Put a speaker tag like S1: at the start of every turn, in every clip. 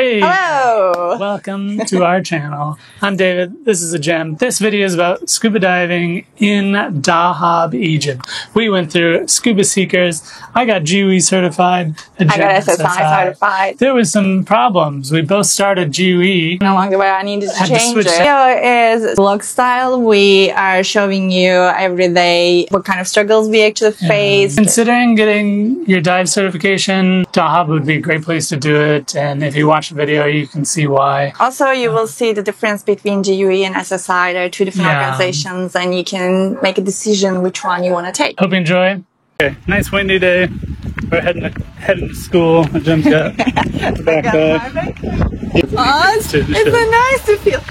S1: Hey!
S2: Hello!
S1: Welcome to our channel. I'm David. This is Ajem. This video is about scuba diving in Dahab, Egypt. We went through Scuba Seekers. I got GUE certified.
S2: I got SSI certified.
S1: There was some problems. We both started GUE.
S2: And along the way, I needed to change it. Here is vlog style. We are showing you every day what kind of struggles we actually face.
S1: Considering getting your dive certification, Dahab would be a great place to do it. And if you watch the video, you can see why.
S2: Also, you will see the difference between GUE and SSI. There are two different organizations, and you can make a decision which one you want to take.
S1: Hope you enjoy. Okay, nice windy day. We're heading to school. Jim's got the backpack.
S2: It's so nice to feel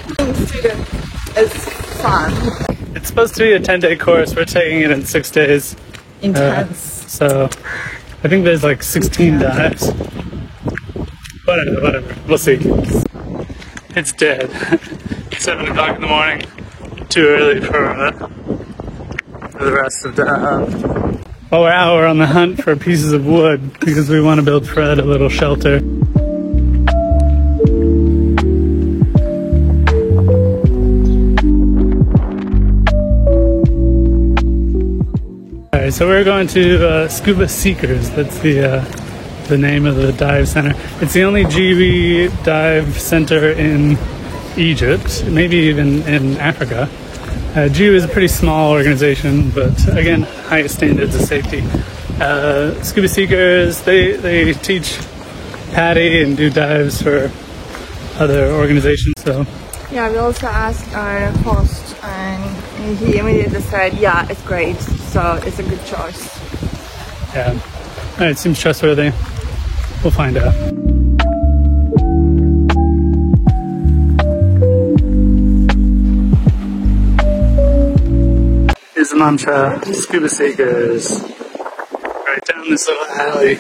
S2: student. It's fun.
S1: It's supposed to be a 10-day course. We're taking it in 6 days.
S2: Intense.
S1: So I think there's like 16 dives. Whatever. We'll see. It's dead. 7 o'clock in the morning. Too early for the rest of the. While we're out, we're on the hunt for pieces of wood because we want to build Fred a little shelter. Alright, so we're going to Scuba Seekers. That's the name of the dive center. It's the only GUE dive center in Egypt, maybe even in Africa. GUE is a pretty small organization, but again, highest standards of safety. Scuba Seekers, they teach PADI and do dives for other organizations. So
S2: yeah, we also asked our host, and he immediately said, yeah, it's great, so it's a good choice.
S1: Yeah, it seems trustworthy. We'll find out. Here's the mantra, Scuba Seekers. Right down this little alley.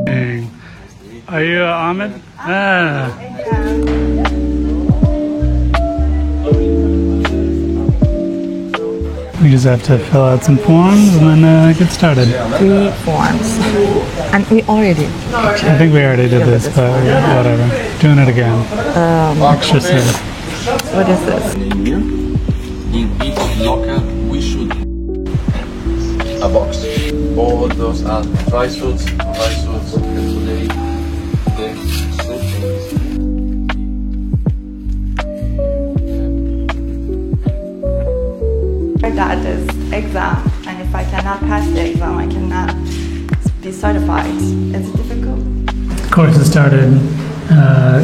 S1: Dang. Are you Ahmed? Ah. We just have to fill out some forms and then get started.
S2: 3 forms. And we already did.
S1: I think we already did this, but whatever. Doing it again. Extra safe.
S2: What is this?
S3: In each locker, we should a box. All those are dry suits, and today the suit.
S2: That is exam, and if I cannot pass the exam, I cannot be certified. Is it difficult?
S1: The course has started.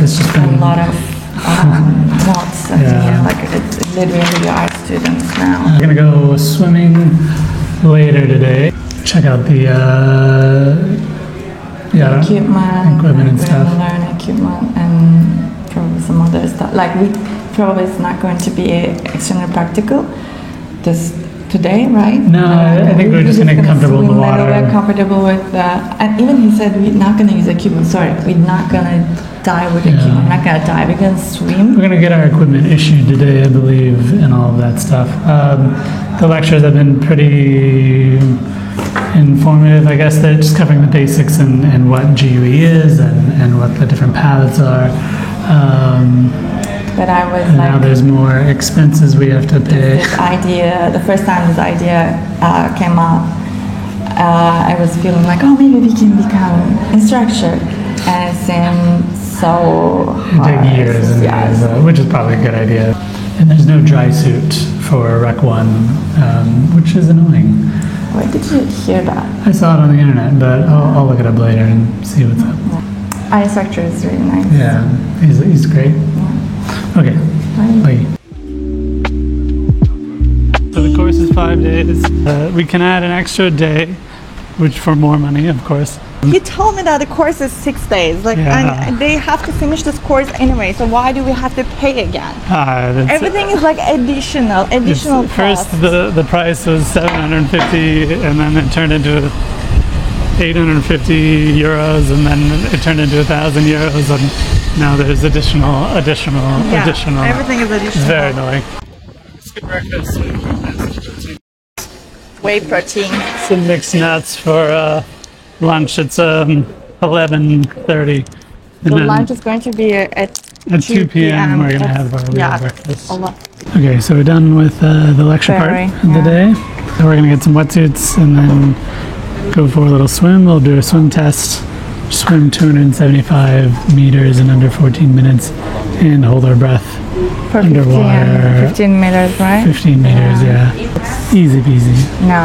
S1: It's just been
S2: a lot of notes. Like it's literally art students now.
S1: We're gonna go swimming later today. Check out the equipment and stuff.
S2: Learn equipment and probably some other stuff. Like probably it's not going to be extremely practical. This today, right?
S1: No, I think we're just going to get comfortable in the water.
S2: We're comfortable with that. And even he said we're not going to use equipment. Sorry, we're not going to dive with equipment. We're not going to dive. We're going to swim.
S1: We're going to get our equipment issued today, I believe, and all of that stuff. The lectures have been pretty informative. I guess they're just covering the basics and what GUE is and what the different paths are.
S2: But I was
S1: and
S2: like,
S1: now there's more expenses we have to pay.
S2: This idea, the first time this idea came up, I was feeling like, oh, maybe we can become instructor. And it seemed so hard.
S1: It take years and years, which is probably a good idea. And there's no dry suit for Rec 1, which is annoying.
S2: Where did you hear that?
S1: I saw it on the internet, but I'll look it up later and see what's up.
S2: Our instructor is really nice.
S1: Yeah, he's great.
S2: Yeah.
S1: Okay, bye. So the course is 5 days. We can add an extra day, which for more money, of course.
S2: He told me that the course is 6 days, and they have to finish this course anyway. So why do we have to pay again? Everything is like additional cost.
S1: First, the price was 750, and then it turned into 850 euros, and then it turned into 1,000 euros, and now there's additional. Everything is additional. It's very annoying. Let's get breakfast.
S2: whey protein.
S1: Some mixed nuts for lunch. It's 11:30.
S2: The lunch is going to be at
S1: 2 p.m. We're gonna have our real breakfast.
S2: A lot.
S1: Okay, so we're done with the lecture part of the day. So we're gonna get some wetsuits and then go for a little swim. We'll do a swim test. Swim 275 meters in under 14 minutes and hold our breath underwater.
S2: 15 meters, right?
S1: 15 meters, yeah. Easy peasy.
S2: No.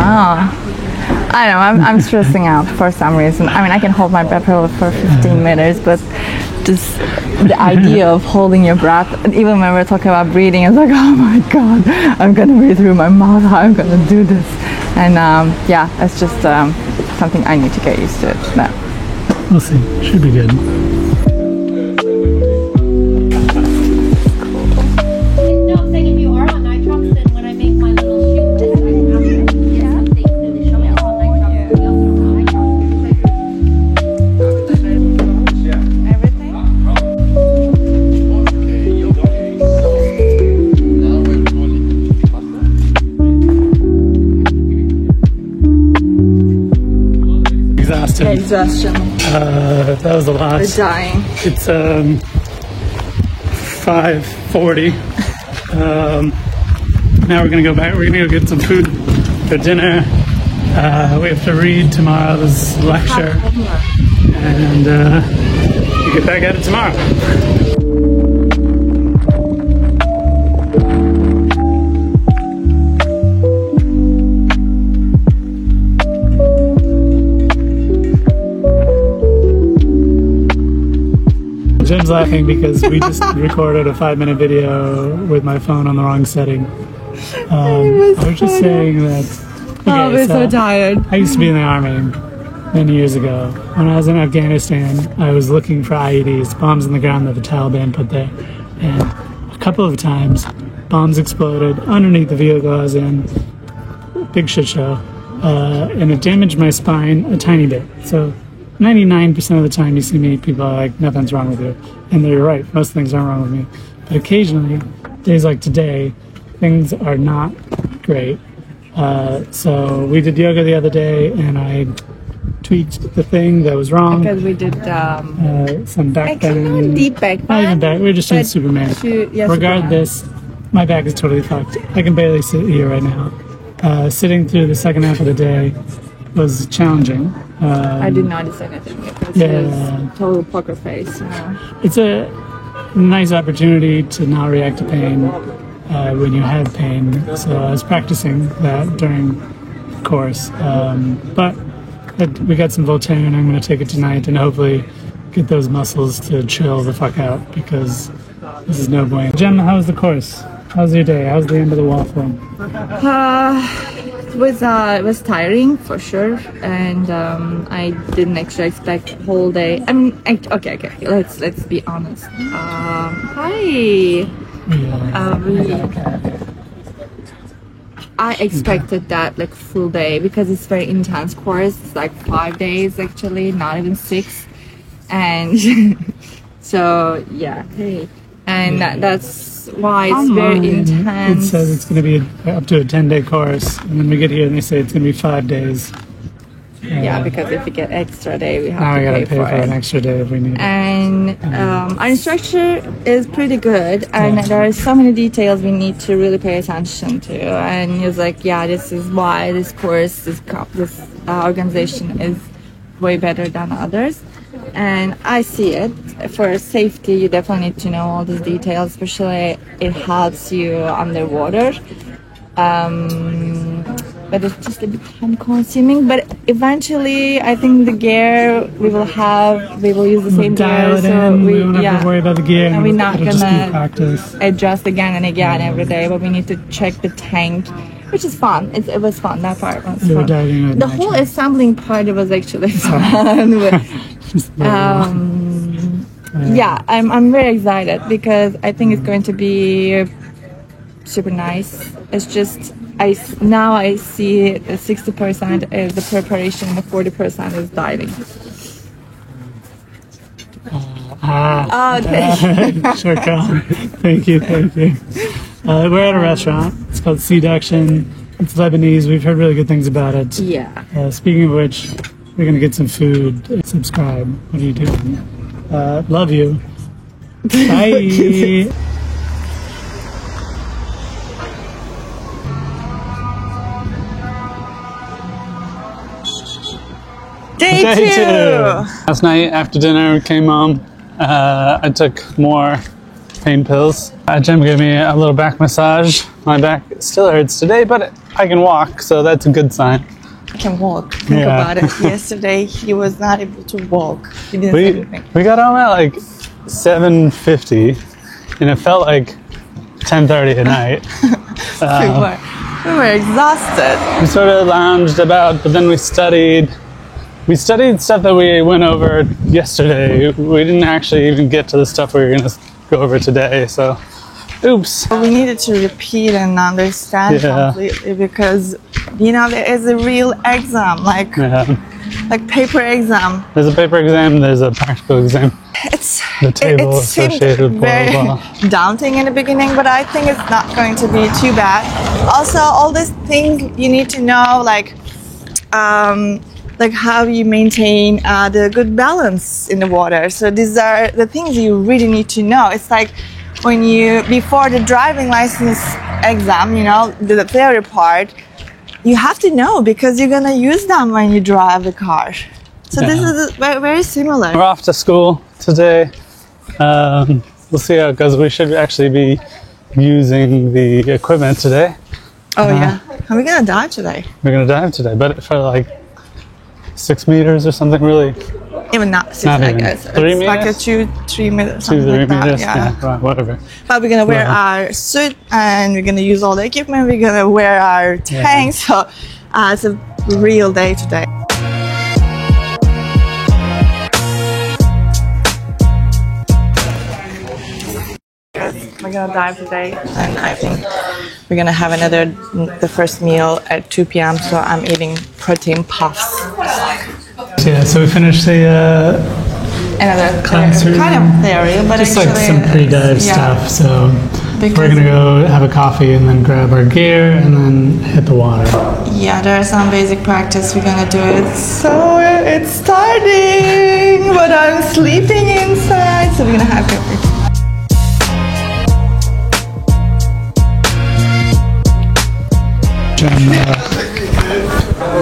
S2: I know, I'm stressing out for some reason. I mean, I can hold my breath for 15 minutes, but just the idea of holding your breath, and even when we're talking about breathing, it's like, oh my god, I'm gonna breathe through my mouth, how I'm gonna do this. And yeah, it's just something I need to get used to. No.
S1: We'll see. Should be good.
S2: Exhaustion.
S1: That was a lot.
S2: We're dying.
S1: It's 5:40. Now we're gonna go back. We're gonna go get some food for dinner. We have to read tomorrow's lecture, and we get back at it tomorrow. Jim's laughing because we just recorded a 5-minute video with my phone on the wrong setting. I was just saying that. Okay,
S2: we're so tired.
S1: I used to be in the army many years ago. When I was in Afghanistan, I was looking for IEDs, bombs in the ground that the Taliban put there. And a couple of times, bombs exploded underneath the vehicle I was in. Big shit show. And it damaged my spine a tiny bit. So 99% of the time you see me, people are like, nothing's wrong with you. And they're right, most things aren't wrong with me. But occasionally, days like today, things are not great. So we did yoga the other day, and I tweaked the thing that was wrong.
S2: Because we did
S1: some back bend.
S2: not deep back bend.
S1: Not even back, we were just doing Superman. Regardless, my back is totally fucked. I can barely sit here right now. Sitting through the second half of the day was challenging.
S2: I did not notice anything. It was his total poker face.
S1: It's a nice opportunity to not react to pain when you have pain. So I was practicing that during the course. But we got some Voltaren. I'm going to take it tonight and hopefully get those muscles to chill the fuck out because this is no bueno. Jen, how was the course? How's your day? How's the end of the waffle?
S2: It was tiring for sure, and I didn't actually expect the whole day. I mean, okay. Let's be honest. Hi. I expected that like full day because it's very intense course. It's like 5 days actually, not even 6, and so yeah. Hey, and that's why it's very intense.
S1: It says it's going to be up to a 10-day course, and then we get here and they say it's going to be 5 days.
S2: Yeah, because if we get extra day, we have
S1: now
S2: to
S1: we gotta
S2: pay for
S1: an extra day if we need it.
S2: And our instructor is pretty good, and there are so many details we need to really pay attention to. And he was like, yeah, this is why this course, this organization is way better than others. And I see it. For safety, you definitely need to know all these details, especially it helps you underwater. But it's just a bit time consuming. But eventually, I think the gear we will use the same gear. So
S1: we don't have to worry about the gear.
S2: And we're not
S1: gonna
S2: adjust again and again every day. But we need to check the tank, which is fun. It was fun. That part was fun. The whole assembling part was actually fun. Yeah, I'm very excited because I think it's going to be super nice. It's just now I see the 60% is the preparation, the 40% is diving.
S1: Sure, Colin. Thank you. We're at a restaurant. It's called Seduction. It's Lebanese. We've heard really good things about it.
S2: Yeah.
S1: Speaking of which, we're gonna get some food. Subscribe. What are you doing? Love you. Bye.
S2: Day two.
S1: Last night after dinner, we came home. I took more pain pills. Jem gave me a little back massage. My back still hurts today, but I can walk, so that's a good sign.
S2: I can walk. Think about it. Yesterday, he was not able to walk. He didn't say anything.
S1: We got home at like 7:50, and it felt like 10:30 at night.
S2: We were exhausted.
S1: We sort of lounged about, but then we studied. We studied stuff that we went over yesterday. We didn't actually even get to the stuff we were going to go over today, so oops.
S2: We needed to repeat and understand completely because, you know, there is a real exam, like paper exam.
S1: There's a paper exam, there's a practical exam. The table associated, blah, blah, blah.
S2: Daunting in the beginning, but I think it's not going to be too bad. Also, all these things you need to know, like how you maintain the good balance in the water. So these are the things you really need to know. It's like when you, before the driving license exam, you know, the theory part, you have to know because you're gonna use them when you drive the car. So this is very, very similar.
S1: We're off to school today. We'll see how it goes. We should actually be using the equipment today.
S2: Oh yeah. Are we gonna dive today?
S1: We're gonna dive today, but for like 6 meters or something, really.
S2: Even not 6,
S1: not
S2: I
S1: even.
S2: guess.
S1: 3
S2: it's
S1: meters?
S2: like a 2-3 meters.
S1: 2-3 meters, yeah, whatever.
S2: But we're gonna wear our suit and we're gonna use all the equipment. We're gonna wear our tanks. So it's a real day today. We're gonna dive today, and I think we're gonna have the first meal at 2 p.m. So I'm eating protein puffs.
S1: Yeah, so we finished the
S2: another
S1: classroom.
S2: kind of theory, but
S1: just
S2: actually,
S1: like some pre-dive stuff. So we're gonna go have a coffee and then grab our gear and then hit the water.
S2: Yeah, there's some basic practice we're gonna do it. So it's starting, but I'm sleeping inside. So we're gonna have coffee.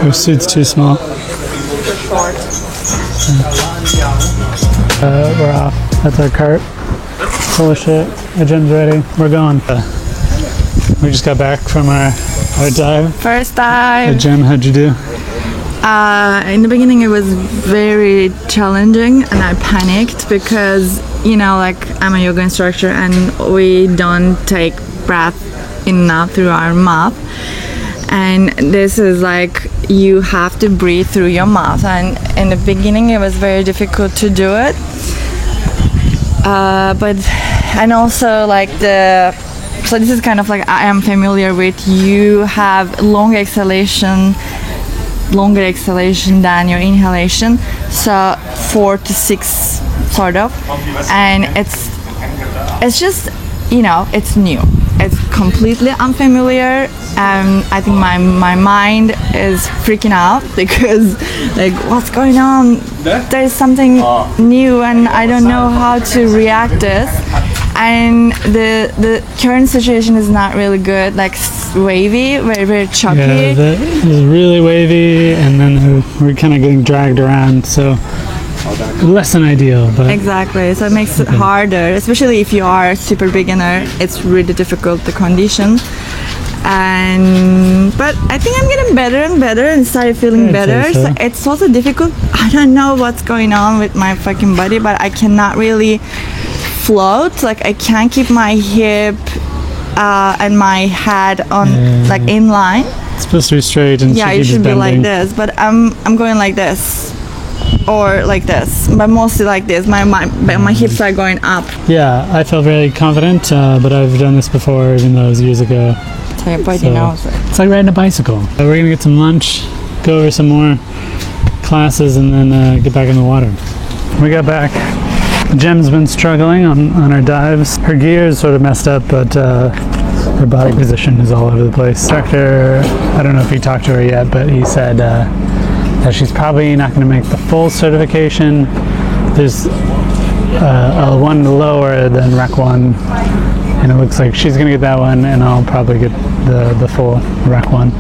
S2: Your
S1: suit's too small.
S2: Short.
S1: We're off. That's our cart. Full of shit. Our gym's ready. We're going. We just got back from our dive. First dive. Jem, how'd you do?
S2: In the beginning it was very challenging and I panicked because, you know, like I'm a yoga instructor and we don't take breath enough through our mouth. And this is like you have to breathe through your mouth, and in the beginning it was very difficult to do it, and also like so this is kind of like I am familiar with, you have longer exhalation than your inhalation, so 4 to 6 sort of, and it's just, you know, it's new. It's completely unfamiliar, and I think my mind is freaking out because, like, what's going on? There's something new, and I don't know how to react this. And the current situation is not really good. Like wavy, very very choppy.
S1: Yeah, it was really wavy, and then we're kind of getting dragged around. So. Less than ideal, but
S2: exactly. So it makes it harder, especially if you are a super beginner. It's really difficult, the conditions. But I think I'm getting better and better and started feeling better. So it's also difficult. I don't know what's going on with my fucking body, but I cannot really float. Like I can't keep my hip and my head on like in line.
S1: It's supposed to be straight, and
S2: yeah, it should be like this. But I'm going like this. Or like this, but mostly like this. My hips are going up.
S1: Yeah, I feel very confident, but I've done this before, even though it was years ago.
S2: So your body knows it.
S1: It's like riding a bicycle. We're gonna get some lunch, go over some more classes, and then get back in the water. We got back. Jem's been struggling on our dives. Her gear is sort of messed up, but her body position is all over the place. Instructor, I don't know if he talked to her yet, but he said that she's probably not going to make the full certification. There's a one lower than Rec 1, and it looks like she's going to get that one, and I'll probably get the full Rec 1,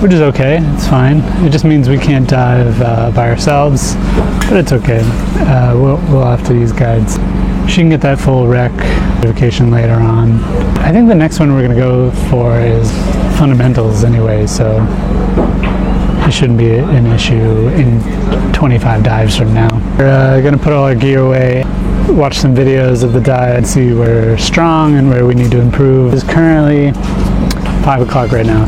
S1: which is okay. It's fine. It just means we can't dive by ourselves, but it's okay. We'll have to use guides. She can get that full Rec certification later on. I think the next one we're going to go for is fundamentals anyway, so it shouldn't be an issue in 25 dives from now. We're going to put all our gear away, watch some videos of the dive, and see where we're strong and where we need to improve. It's currently 5 o'clock right now.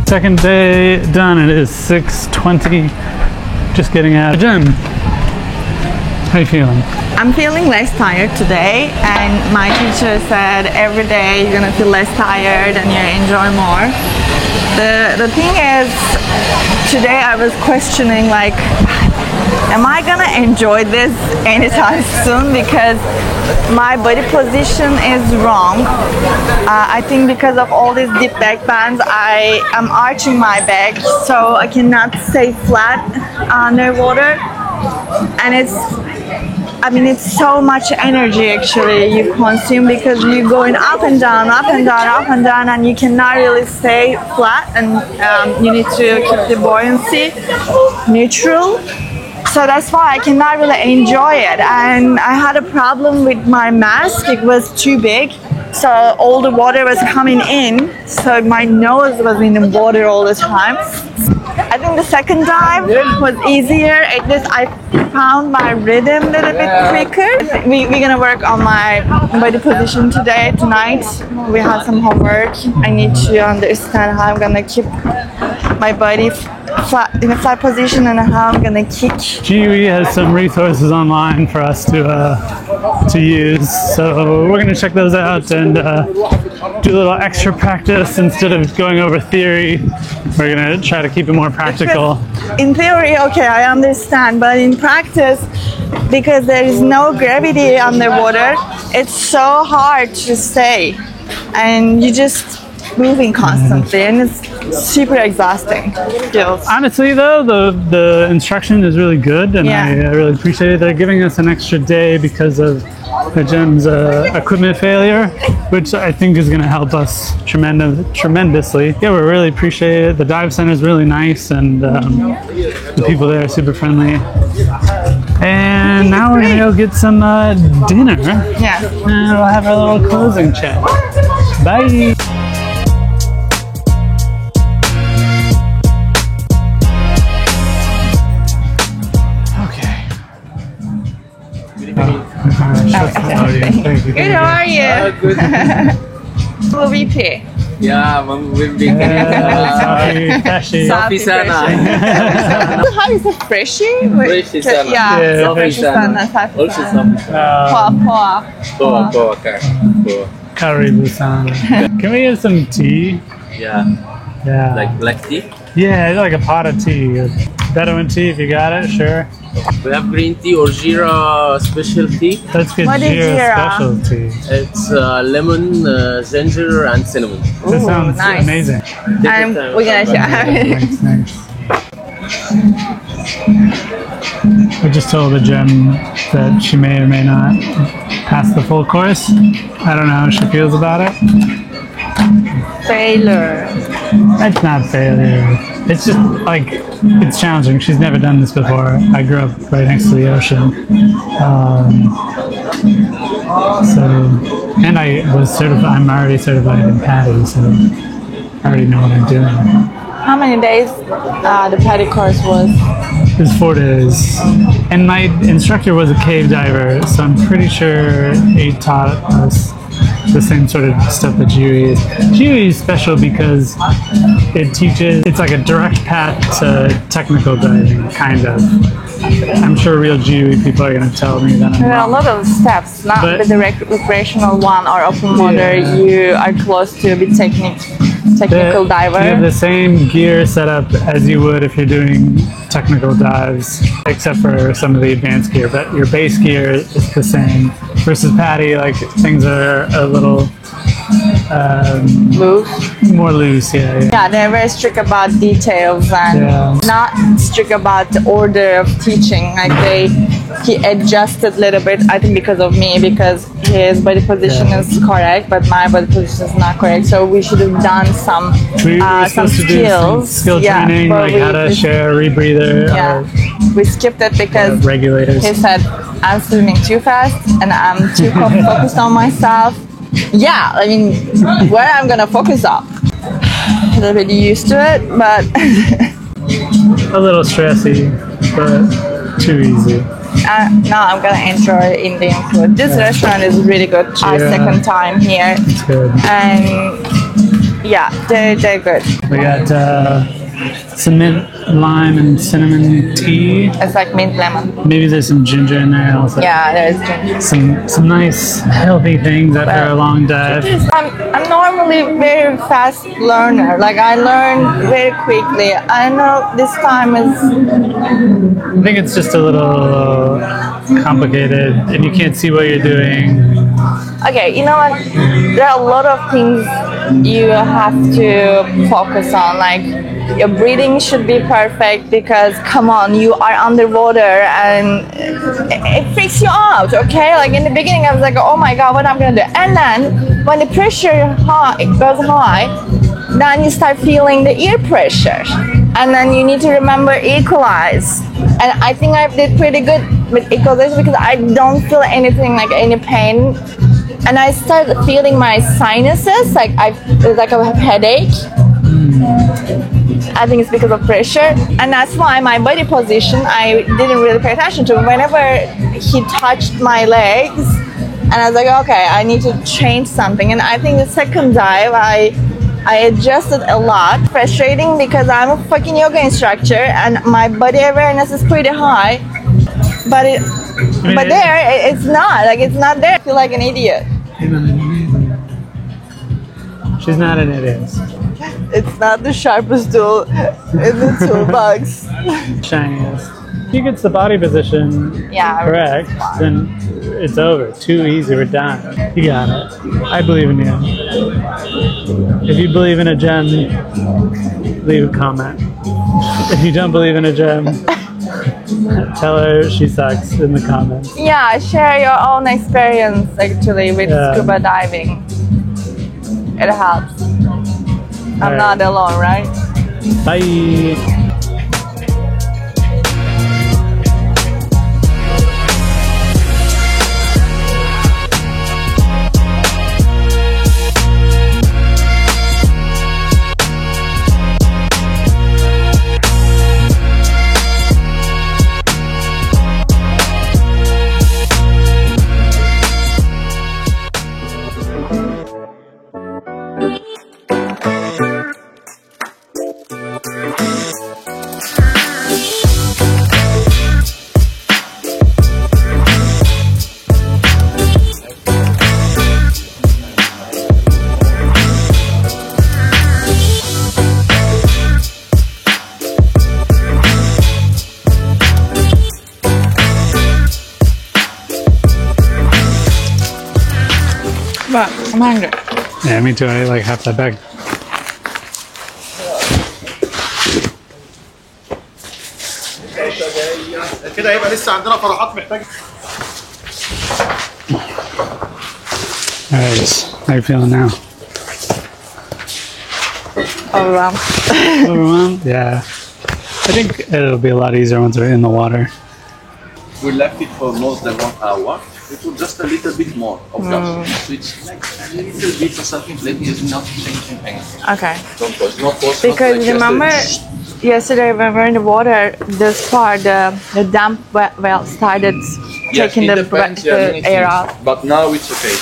S1: Second day done. It is 6:20. Just getting out of the gym. How you feeling?
S2: I'm feeling less tired today, and my teacher said every day you're gonna feel less tired and you enjoy more. The thing is, today I was questioning, like, am I gonna enjoy this anytime soon, because my body position is wrong. I think because of all these deep back bends, I am arching my back, so I cannot stay flat underwater, and it's so much energy actually you consume, because you're going up and down, up and down, up and down, and you cannot really stay flat, and you need to keep the buoyancy neutral. So that's why I cannot really enjoy it. And I had a problem with my mask. It was too big, so all the water was coming in, so my nose was in the water all the time. I think the second dive was easier. At least I found my rhythm a little bit quicker. We're gonna work on my body position tonight. We have some homework. I need to understand how I'm gonna keep my body flat, in a flat position, and how I'm gonna kick.
S1: GUE has some resources online for us to use, so we're gonna check those out and do a little extra practice instead of going over theory. We're gonna try to keep it more practical.
S2: In theory, okay, I understand, but in practice, because there is no gravity underwater, it's so hard to stay, and you just moving constantly, and it's super exhausting skills.
S1: Honestly though, the instruction is really good, and I really appreciate it. They're giving us an extra day because of the gym's equipment failure, which I think is going to help us tremendously. Yeah, we really appreciate it. The dive center is really nice, and the people there are super friendly. And now we're going to go get some dinner.
S2: Yeah.
S1: And we'll have our little closing chat. Bye!
S2: Thank you. Good, how are you?
S3: Good.
S2: VP.
S3: Yeah,
S2: Sophie
S3: Sana.
S2: How is it? Freshie?
S3: Freshie Sana.
S2: Yeah,
S3: Freshie Sana. Also Poa.
S1: Curry Busan. Can we get some tea?
S3: Yeah. Like black tea?
S1: Yeah, like a pot of tea. Bedouin tea if you got it, sure.
S3: We have green tea or Jira special tea.
S1: Let's get
S2: What is
S1: Jira special tea.
S3: It's lemon, ginger, and cinnamon.
S1: That sounds
S2: nice.
S1: amazing.
S2: We're gonna share it.
S1: Thanks. I just told the gym that she may or may not pass the full course. I don't know how she feels about it.
S2: Failure.
S1: It's not failure. It's just like, it's challenging. She's never done this before. I grew up right next to the ocean. And I'm already certified in PADI, so I already know what I'm doing.
S2: How many days the PADI course was?
S1: It was 4 days. And my instructor was a cave diver, so I'm pretty sure he taught us the same sort of stuff that GUE is. GUE is special because it teaches, it's like a direct path to technical diving, kind of. I'm sure real GUE people are going to tell me that I'm
S2: There are a
S1: wrong.
S2: lot of steps, not
S1: But-
S2: with the recreational one or open water.
S1: Yeah.
S2: You are close to be technical diver.
S1: You have the same gear setup as you would if you're doing technical dives, except for some of the advanced gear. But your base gear is the same. Versus Patty, like things are a little
S2: Loose.
S1: more loose. Yeah.
S2: Yeah, they're very strict about details and
S1: Yeah.
S2: not strict about the order of teaching. Like he adjusted a little bit, I think because of me, because his body position
S1: Yeah.
S2: is correct, but my body position is not correct. So we should have done some
S1: We were
S2: some
S1: supposed to do some
S2: skills.
S1: skill training,
S2: but
S1: like how to share a rebreather
S2: Yeah, we skipped it
S1: or
S2: because
S1: regulators.
S2: he said I'm swimming too fast and I'm too focused on myself. Yeah, I mean, where I'm gonna focus on. A little bit used to it, but
S1: A little stressy, but too easy.
S2: now I'm gonna enjoy Indian food. This restaurant is really good. Our
S1: Yeah.
S2: second time here,
S1: It's good.
S2: and yeah, they're good.
S1: We got some mint, lime, and cinnamon tea.
S2: It's like mint lemon.
S1: Maybe there's some ginger in there also.
S2: Yeah, there's ginger.
S1: Some nice healthy things after a long dive.
S2: I'm normally very fast learner. Like I learn very quickly. I know this time is
S1: I think it's just a little complicated, and you can't see what you're doing.
S2: okay. You know what? There are a lot of things you have to focus on. Like your breathing should be perfect because come on, you are underwater and it freaks you out. Okay, like in the beginning I was like, oh my god, what I'm gonna do? And then when the pressure goes high, then you start feeling the ear pressure, and then you need to remember equalize. And I think I did pretty good with equalization because I don't feel anything like any pain. And I started feeling my sinuses, like I have a headache. I think it's because of pressure, and that's why my body position I didn't really pay attention to. Whenever he touched my legs, and I was like, okay, I need to change something. And I think the second dive, I adjusted a lot. Frustrating because I'm a fucking yoga instructor, and my body awareness is pretty high, but it's not. Like it's not there. I feel like an idiot.
S1: She's not an idiot.
S2: It's not the sharpest tool in the toolbox.
S1: Shiniest. If he gets the body position
S2: Yeah,
S1: correct, then it's over. Too easy. We're done. You got it. I believe in you. If you believe in a gem, leave a comment. If you don't believe in a gem, tell her she sucks in the comments.
S2: Yeah, share your own experience actually with
S1: Yeah.
S2: scuba diving. It helps. I'm
S1: Alright.
S2: not alone, right?
S1: Bye.
S2: But I'm hungry.
S1: Yeah, me too. I ate like half that bag.
S4: كده هيبقى لسه عندنا فرحات محتاجه.
S1: Alright, how you feeling now?
S2: Overwhelmed.
S1: Overwhelmed? Yeah. I think it'll be a lot easier once we're in the water.
S4: We left it for more than 1 hour. It was just a little bit more of gas. So it's like a little bit of something that is not changing anything.
S2: Okay.
S4: Don't push, no force.
S2: Because remember yesterday when we were in the water, this part, the damp well started taking the air out.
S4: But now it's okay.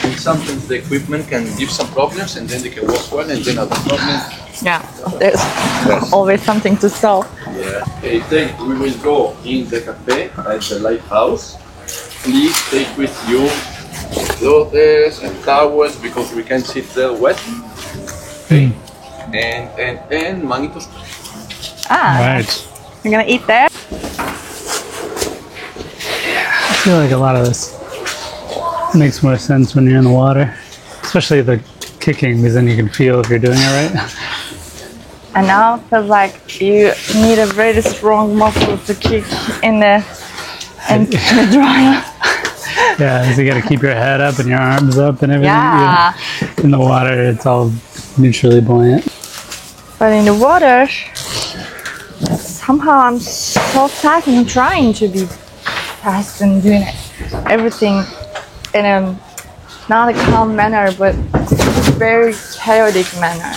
S4: And sometimes the equipment can give some problems, and then they can work well, and then other problems.
S2: Yeah, there's always something to solve.
S4: Yeah. Okay, then we will go in the cafe at the lighthouse. Please take with you clothes and towels because we can sit there wet. Okay. And manitos.
S2: Ah,
S1: Right.
S2: you're gonna eat there?
S1: I feel like a lot of this makes more sense when you're in the water, especially the kicking, because then you can feel if you're doing it right.
S2: And now it feels like you need a very strong muscle to kick in the dryer.
S1: Yeah, so you got to keep your head up and your arms up and everything.
S2: Yeah.
S1: In the water, it's all neutrally buoyant.
S2: But in the water, somehow I'm so fast and I'm trying to be fast and doing everything in a not a calm manner, but very chaotic manner.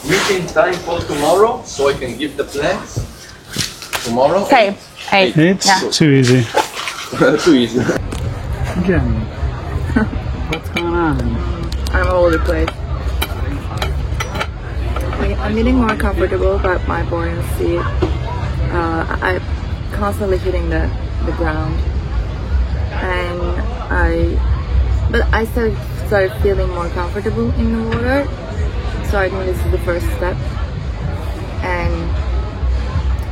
S4: Meeting time for tomorrow, so I can give the plans. Tomorrow.
S2: Okay. Hey.
S1: It's
S2: Yeah.
S1: too easy.
S4: Too easy.
S1: Jen, what's going on?
S2: I'm all over the place. I'm getting more comfortable, but my buoyancy, I'm constantly hitting the ground, and I started feeling more comfortable in the water. So I think this is the first step,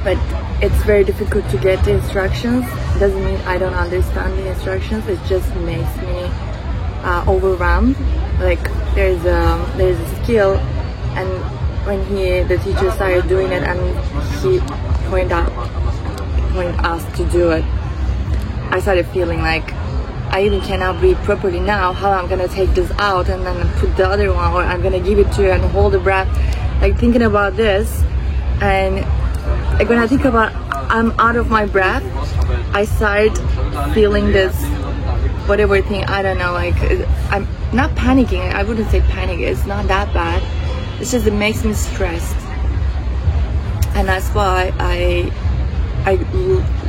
S2: but it's very difficult to get the instructions. Doesn't mean I don't understand the instructions. It just makes me overwhelmed. Like there's a skill, and when the teacher started doing it and he pointed us to do it, I started feeling like I even cannot breathe properly now. How I'm gonna take this out and then put the other one, or I'm gonna give it to you and hold the breath. Like thinking about this, and like when I think about I'm out of my breath, I start feeling this whatever thing. I don't know. Like I'm not panicking. I wouldn't say panic. It's not that bad. It's just it makes me stressed, and that's why I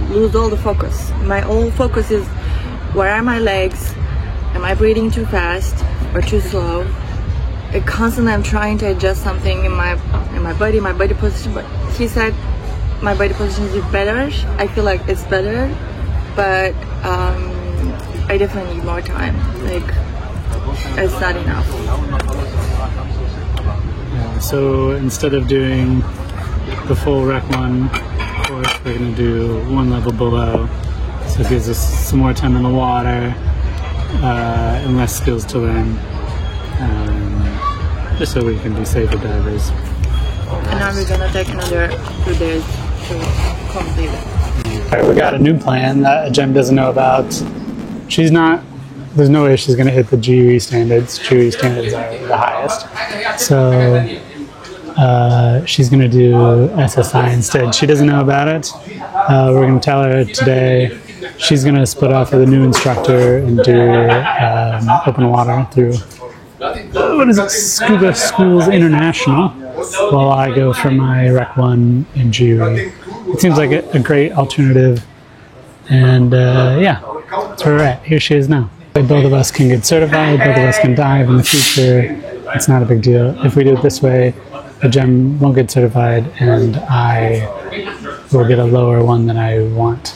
S2: lose all the focus. My whole focus is, where are my legs? Am I breathing too fast or too slow? Constantly I'm trying to adjust something in my body position. But he said my body position is better. I feel like it's better, but I definitely need more time. Like it's not enough.
S1: Yeah, so instead of doing the full Rec 1 course, we're going to do one level below. So it gives us some more time in the water and less skills to learn, just so we can be safer divers.
S2: And now we're gonna take another 2 days to complete it.
S1: All right, we got a new plan that Jem doesn't know about. There's no way she's going to hit the GUE standards. GUE standards are the highest. So she's going to do SSI instead. She doesn't know about it. We're going to tell her today. She's going to split off with a new instructor and do open water through, what is it, Scuba Schools International, while I go for my Rec 1 in GUE. It seems like a great alternative. And yeah, that's where we're at. Here she is now. Both of us can get certified, both of us can dive in the future. It's not a big deal. If we do it this way, the Jem won't get certified and I will get a lower one than I want.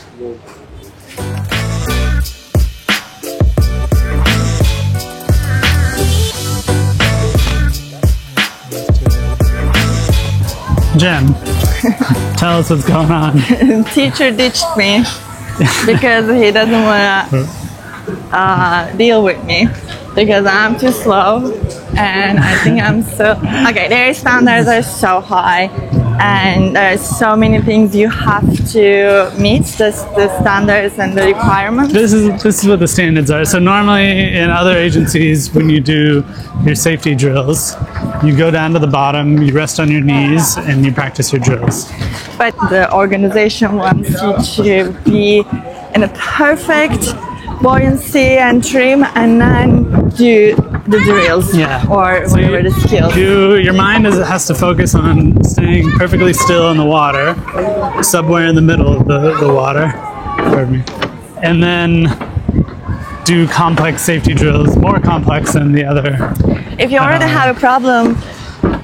S1: Jem, tell us what's going on.
S2: Teacher ditched me because he doesn't want to deal with me because I'm too slow and I think I'm so okay. Their standards are so high and there's so many things you have to meet, the standards and the requirements.
S1: This is what the standards are. So normally in other agencies, when you do your safety drills, you go down to the bottom, you rest on your knees, and you practice your drills.
S2: But the organization wants you to be in a perfect buoyancy and trim and then do the drills,
S1: Yeah.
S2: or
S1: So
S2: whatever the skills.
S1: Your mind has to focus on staying perfectly still in the water, somewhere in the middle of the water, pardon me, and then do complex safety drills, more complex than the other.
S2: If you already have a problem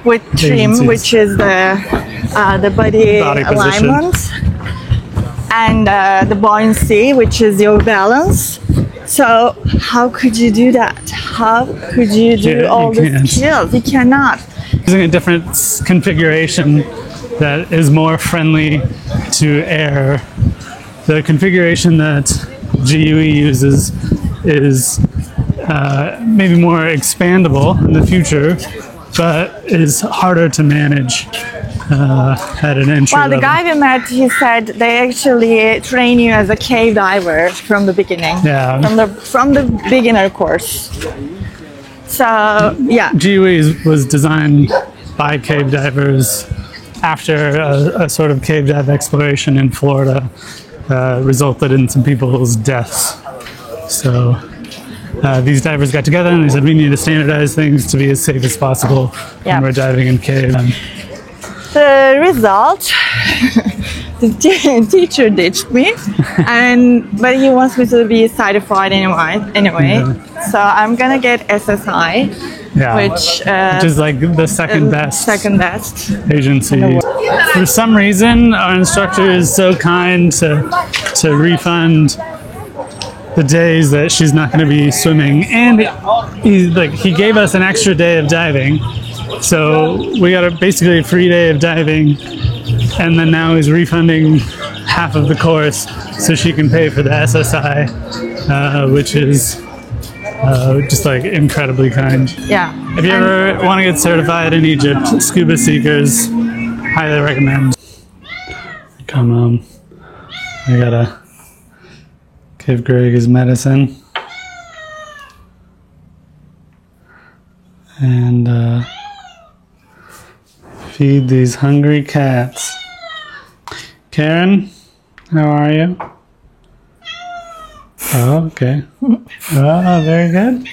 S2: with trim,
S1: agencies.
S2: which is the body
S1: position.
S2: alignment, and the buoyancy, which is your balance. So how could you do that? How could you do
S1: Yeah,
S2: all
S1: you
S2: the
S1: can't.
S2: skills? You cannot.
S1: Using a different configuration that is more friendly to air. The configuration that GUE uses is maybe more expandable in the future, but is harder to manage at an entry
S2: Well, the
S1: level.
S2: guy we met, he said they actually train you as a cave diver from the beginning.
S1: Yeah.
S2: From the beginner course. So yeah.
S1: GUE was designed by cave divers after a sort of cave dive exploration in Florida resulted in some people's deaths. So these divers got together and they said we need to standardize things to be as safe as possible
S2: Yeah.
S1: when we're diving in caves.
S2: The result, the teacher ditched me, but he wants me to be certified anyway. So I'm gonna get SSI,
S1: Yeah,
S2: which
S1: is like the second best
S2: second best.
S1: agency. For some reason, our instructor is so kind to refund the days that she's not going to be swimming, and he gave us an extra day of diving, so we got basically a free day of diving, and then now he's refunding half of the course so she can pay for the SSI, which is just like incredibly kind.
S2: Yeah.
S1: If you ever want to get certified in Egypt, Scuba Seekers, highly recommend. Come on, I gotta give Greg his medicine. And feed these hungry cats. Karen, how are you? Oh, okay. Oh, very good.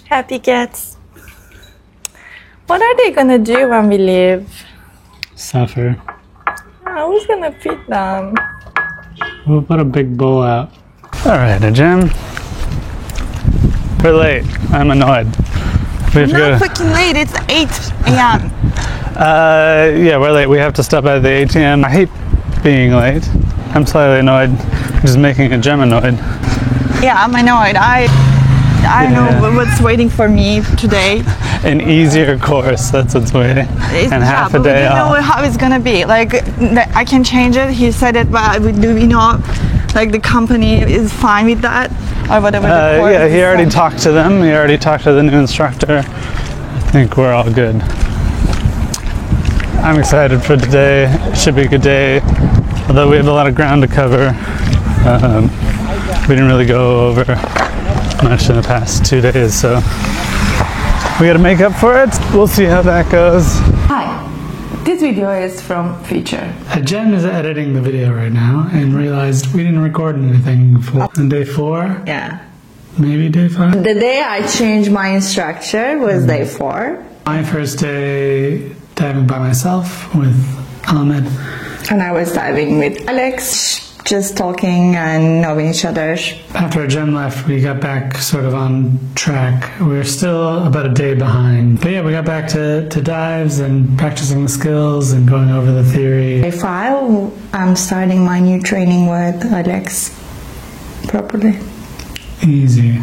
S2: Happy cats. What are they gonna do when we leave?
S1: Suffer.
S2: Who's gonna feed them?
S1: We'll put a big bowl out. Alright, Jem. We're late. I'm annoyed. We have to
S2: Not
S1: go.
S2: fucking late, it's 8 a.m.
S1: Yeah, we're late. We have to stop at the ATM. I hate being late. I'm slightly annoyed. Just making a Jem annoyed.
S2: Yeah, I'm annoyed. I know what's waiting for me today.
S1: An easier course, that's what's waiting. And half a
S2: but
S1: day
S2: we don't know
S1: off.
S2: how it's gonna be. Like, I can change it. He said it, but do we know? Like, the company is fine with that, or whatever. The course
S1: Yeah, he
S2: is
S1: already
S2: like.
S1: talked to them. He already talked to the new instructor. I think we're all good. I'm excited for today. It should be a good day. Although we have a lot of ground to cover. We didn't really go over much in the past 2 days, so we gotta make up for it. We'll see how that goes.
S5: Hi, this video is from Feature.
S1: Jen is editing the video right now and realized we didn't record anything on day 4,
S2: Yeah.
S1: maybe day 5.
S2: The day I changed my instructor was day 4,
S1: My first day diving by myself with Ahmed.
S2: and I was diving with Alex, just talking and knowing each other.
S1: After Jen left, we got back sort of on track. We were still about a day behind. But yeah, we got back to dives and practicing the skills and going over the theory.
S2: Day 5, I'm starting my new training with Alex properly.
S1: Easy.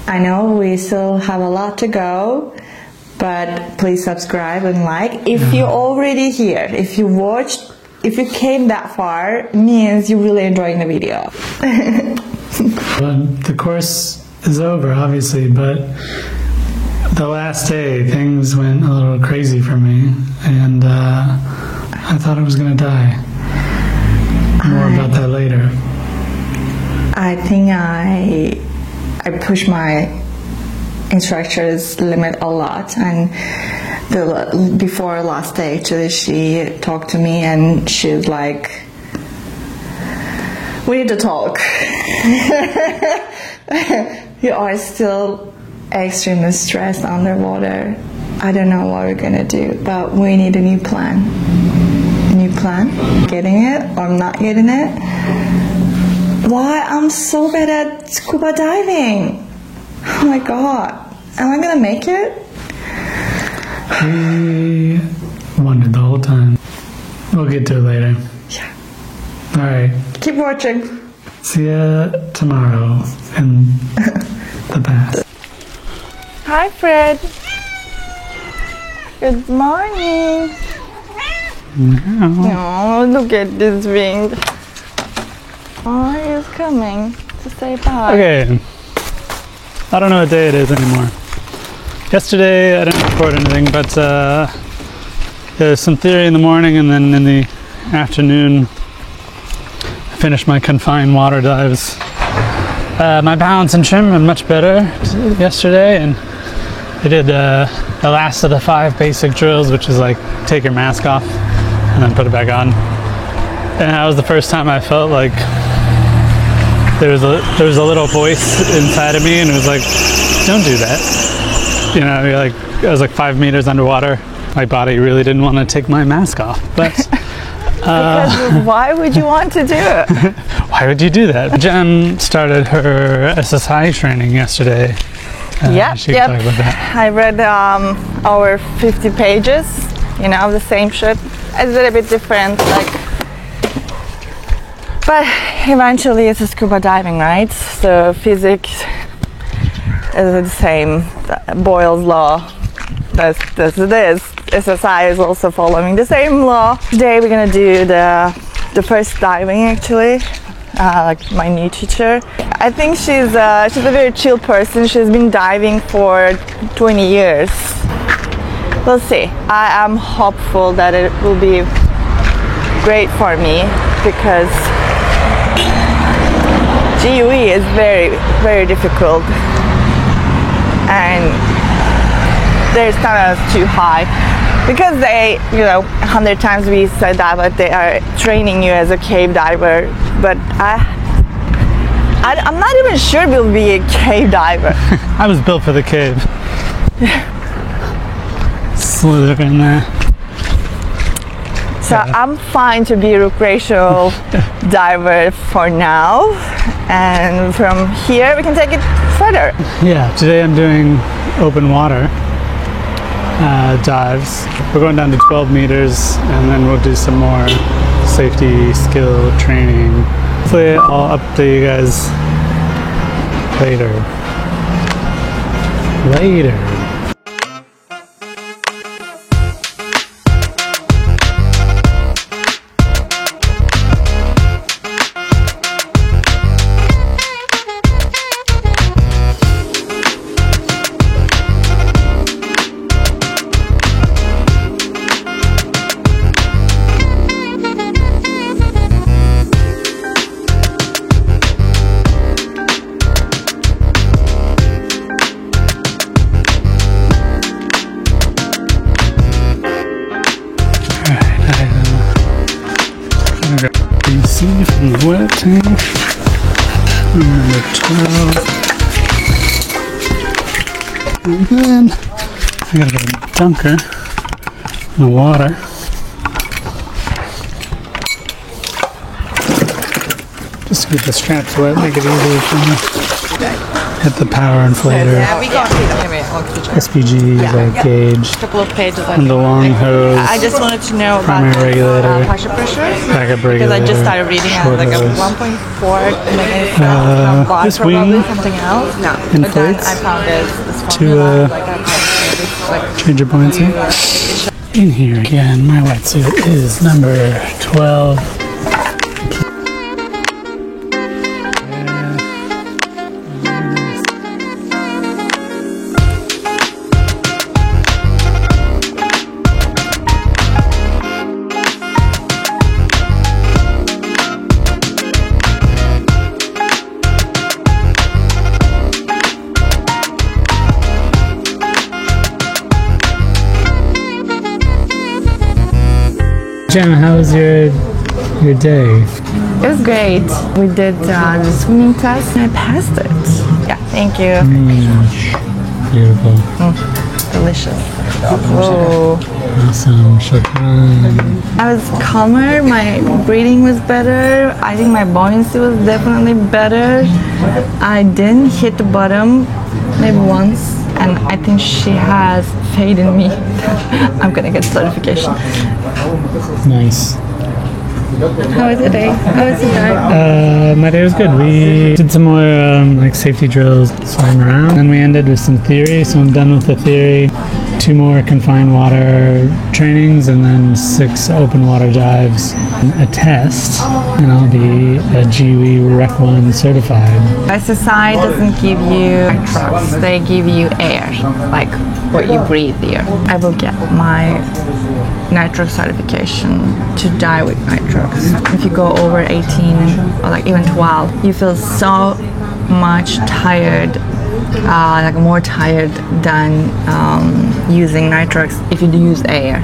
S2: I know we still have a lot to go, but please subscribe and like. If you're already here, if you watched, if you came that far, means you're really enjoying the video.
S1: But the course is over, obviously, but the last day, things went a little crazy for me, and I thought I was going to die. More about that later.
S2: I think I pushed my instructor's limit a lot, and before last day actually she talked to me and she's like, we need to talk. You are still extremely stressed underwater. I don't know what we're gonna do, but we need a new plan. plan. Getting it or I'm not getting it. Why I'm so bad at scuba diving? Oh my god. Am I gonna make it?
S1: We wondered the whole time. We'll get to it later.
S2: Yeah.
S1: Alright.
S2: Keep watching.
S1: See ya tomorrow in the past.
S2: Hi, Fred. Good morning. Oh, look at this ring. Oh, he's coming to say bye.
S1: Okay. I don't know what day it is anymore. Yesterday I didn't record anything, but there's some theory in the morning, and then in the afternoon I finished my confined water dives. My balance and trim are much better yesterday, and I did the last of the 5 basic drills, which is like take your mask off and then put it back on. And that was the first time I felt like there was a little voice inside of me, and it was like, don't do that. You know, like I was like 5 meters underwater. My body really didn't want to take my mask off, but
S2: Because why would you want to do it?
S1: why would you do that? Jen started her SSI training yesterday. She can talk about that.
S2: I read our 50 pages, you know, the same shit. It's a little bit different, like, but eventually it's a scuba diving, right? So physics is the same. Boyle's law. That's this. SSI is also following the same law. Today we're gonna do the first diving, actually. Like my new teacher. I think she's a very chill person. She's been diving for 20 years. We'll see. I am hopeful that it will be great for me, because GUE is very, very difficult, and their standards too high, because they, you know, 100 times we said that, but they are training you as a cave diver. But I'm not even sure we'll be a cave diver.
S1: I was built for the cave. Slither in there.
S2: So I'm fine to be a recreational diver for now, and from here we can take it further.
S1: Yeah, today I'm doing open water dives. We're going down to 12 meters, and then we'll do some more safety skill training. Hopefully I'll update you guys later. BC from the wet tank. Number 12. And then I gotta get a dunker in the water. Just to keep the straps wet, make it easier for me. Hit the power inflator. SPG, gauge,
S2: Couple of pages.
S1: and the long hose.
S2: I just wanted to know about
S1: Primary regulator.
S2: pressure,
S1: Backup regulator.
S2: because I just started reading it,
S1: short
S2: like a
S1: hose.
S2: 1.4 megahertz bar,
S1: this
S2: probably
S1: wing
S2: something else. No, but then
S1: inflates
S2: I found this
S1: to,
S2: formula, like I found this,
S1: change your buoyancy. In here again, my wetsuit is number 12. Jen, how was your day?
S2: It was great. We did the swimming test and I passed it. Yeah, thank you.
S1: Beautiful.
S2: delicious. Whoa.
S1: Awesome. Shukran.
S2: I was calmer, my breathing was better, I think my buoyancy was definitely better. I didn't hit the bottom maybe once, and I think she has faith in me that I'm gonna get certification.
S1: Nice.
S2: How was the day? How was the dive?
S1: My day was good. We did some more like safety drills, swam around, and we ended with some theory. So I'm done with the theory. 2 more confined water trainings, and then 6 open water dives, a test, and I'll be a GUE Rec 1 certified.
S2: SSI doesn't give you nitrox, they give you air, like what you breathe here. I will get my nitrox certification to dive with nitrox. If you go over 18 or like even 12, you feel so much tired, like more tired than using nitrox if you use air.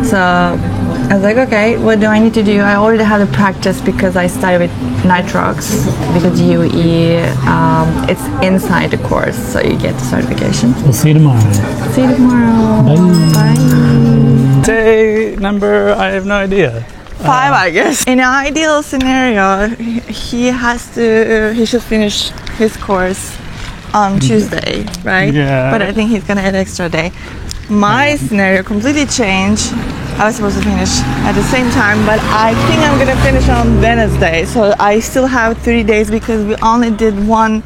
S2: So I was like, okay, what do I need to do? I already had a practice because I started with nitrox, because UE, it's inside the course, so you get the certification.
S1: We'll see you tomorrow.
S2: See you tomorrow.
S1: Bye.
S2: Bye.
S1: Day number, I have no idea.
S2: 5, I guess. In an ideal scenario, he should finish his course on Tuesday, right?
S1: Yeah.
S2: But I think he's gonna add extra day. My scenario completely changed. I was supposed to finish at the same time, but I think I'm gonna finish on Wednesday. So I still have 3 days because we only did 1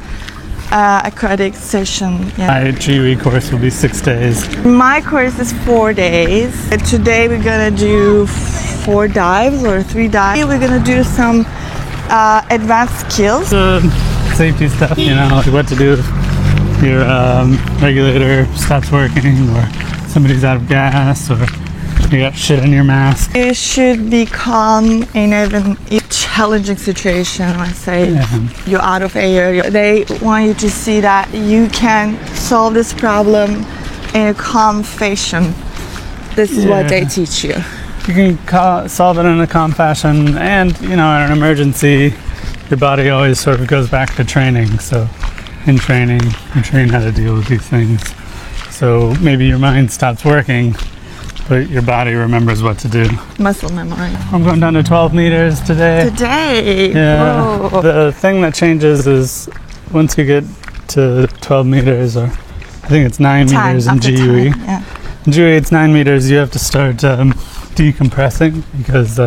S2: aquatic session. Yeah.
S1: My GUE course will be 6 days.
S2: My course is 4 days. Today we're gonna do 4 dives or 3 dives. We're gonna do some advanced skills.
S1: Safety stuff, you know, like what to do if your regulator stops working, or somebody's out of gas, or you got shit in your mask.
S2: You should be calm in even a challenging situation. Let's say you're out of air. They want you to see that you can solve this problem in a calm fashion. This is what they teach you.
S1: You can solve it in a calm fashion, and you know, in an emergency, your body always sort of goes back to training. So in training, you train how to deal with these things. So maybe your mind stops working, but your body remembers what to do.
S2: Muscle memory.
S1: I'm going down to 12 meters today.
S2: Today?
S1: Yeah.
S2: Whoa.
S1: The thing that changes is once you get to 12 meters, or I think it's 9 meters in GUE.
S2: Yeah.
S1: In GUE it's 9 meters, you have to start decompressing, because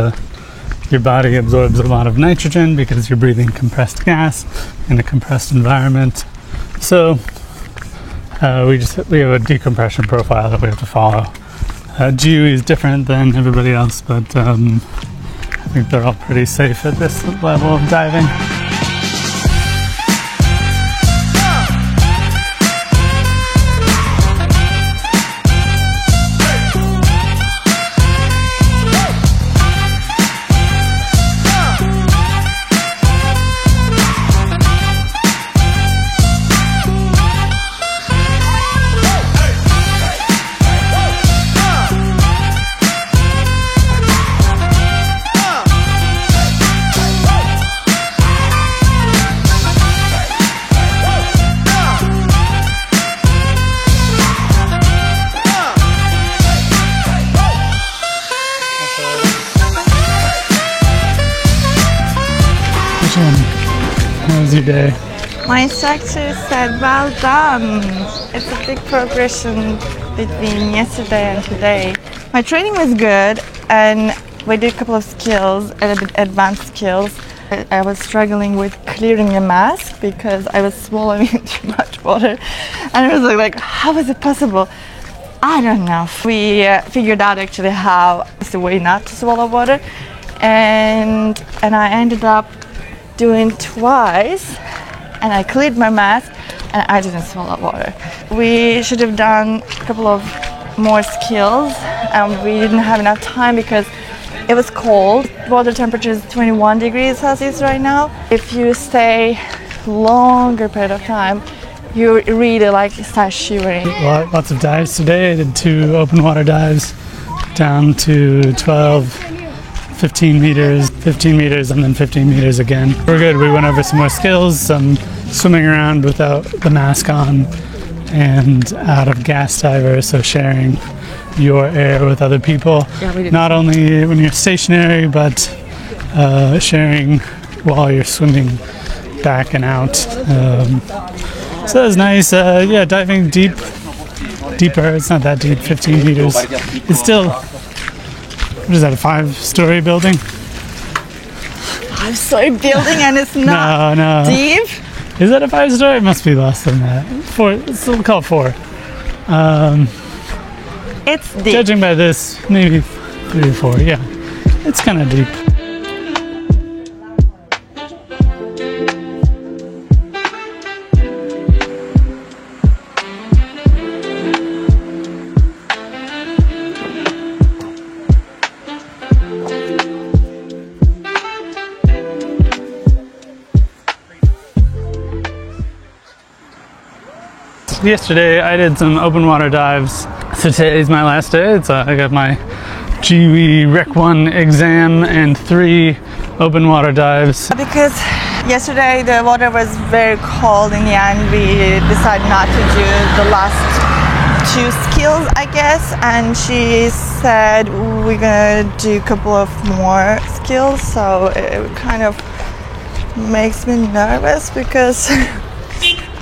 S1: your body absorbs a lot of nitrogen because you're breathing compressed gas in a compressed environment. So we have a decompression profile that we have to follow. GUE is different than everybody else, but I think they're all pretty safe at this level of diving. How was your day?
S2: My instructor said, well done. It's a big progression between yesterday and today. My training was good, and we did a couple of skills, a bit advanced skills. I was struggling with clearing the mask because I was swallowing too much water. And it was like, how is it possible? I don't know. We figured out actually how it's the way not to swallow water. And I ended up doing twice, and I cleared my mask and I didn't swallow water. We should have done a couple of more skills, and we didn't have enough time because it was cold. Water temperature is 21 degrees Celsius right now. If you stay longer period of time, you really like start shivering.
S1: Lots of dives today. I did 2 open water dives down to 12, 15 meters, and then 15 meters again. We're good. We went over some more skills, some swimming around without the mask on, and out of gas divers, so sharing your air with other people, not only when you're stationary, but sharing while you're swimming back and out. So that was nice. Yeah, diving deeper. It's not that deep, 15 meters. It's still, what is that, a 5-story building?
S2: 5-story building, and it's not
S1: No.
S2: deep.
S1: Is that a 5-story? It must be less than that. 4. We'll call it 4.
S2: It's deep.
S1: Judging by this, maybe 3 or 4. Yeah, it's kind of deep. Yesterday I did some open water dives, so today's my last day. I got my GWE Rec 1 exam and 3 open water dives.
S2: Because yesterday the water was very cold, in the end we decided not to do the last 2 skills, I guess, and she said we're gonna do a couple of more skills, so it kind of makes me nervous because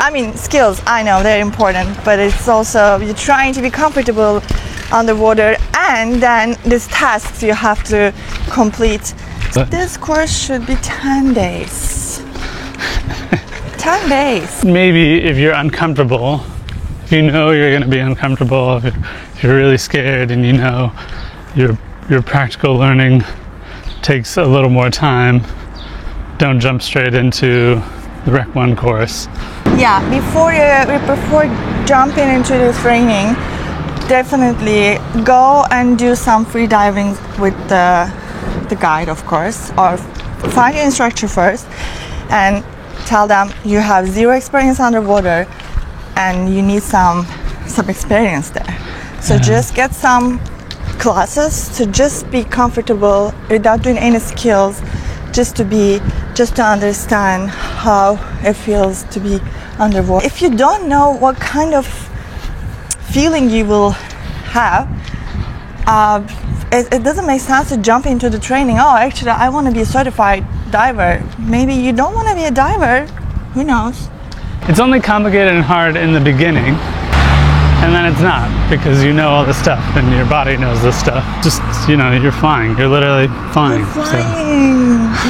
S2: I mean, skills, I know they're important, but it's also you're trying to be comfortable underwater, and then these tasks you have to complete. This course should be 10 days. 10 days.
S1: Maybe if you're uncomfortable, if you know you're going to be uncomfortable, if you're really scared and you know your practical learning takes a little more time, don't jump straight into the Rec 1 course.
S2: Yeah, before jumping into the training, definitely go and do some free diving with the guide, of course, or find your instructor first and tell them you have 0 experience underwater and you need some experience there. So just get some classes to just be comfortable without doing any skills, just to understand how it feels to be underwater. If you don't know what kind of feeling you will have, it doesn't make sense to jump into the training. Oh, actually I want to be a certified diver. Maybe you don't want to be a diver, who knows?
S1: It's only complicated and hard in the beginning, and then it's not, because you know all the stuff and your body knows the stuff. Just, you're flying. You're literally flying.
S2: You're flying.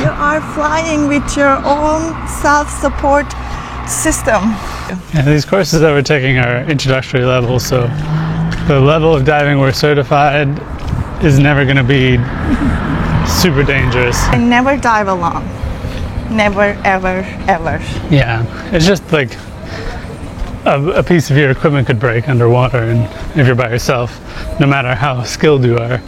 S2: You are flying with your own self-support system.
S1: Yeah, these courses that we're taking are introductory level, so the level of diving we're certified is never going to be super dangerous.
S2: I never dive alone. Never, ever, ever.
S1: Yeah, it's just like a piece of your equipment could break underwater, and if you're by yourself, no matter how skilled you are,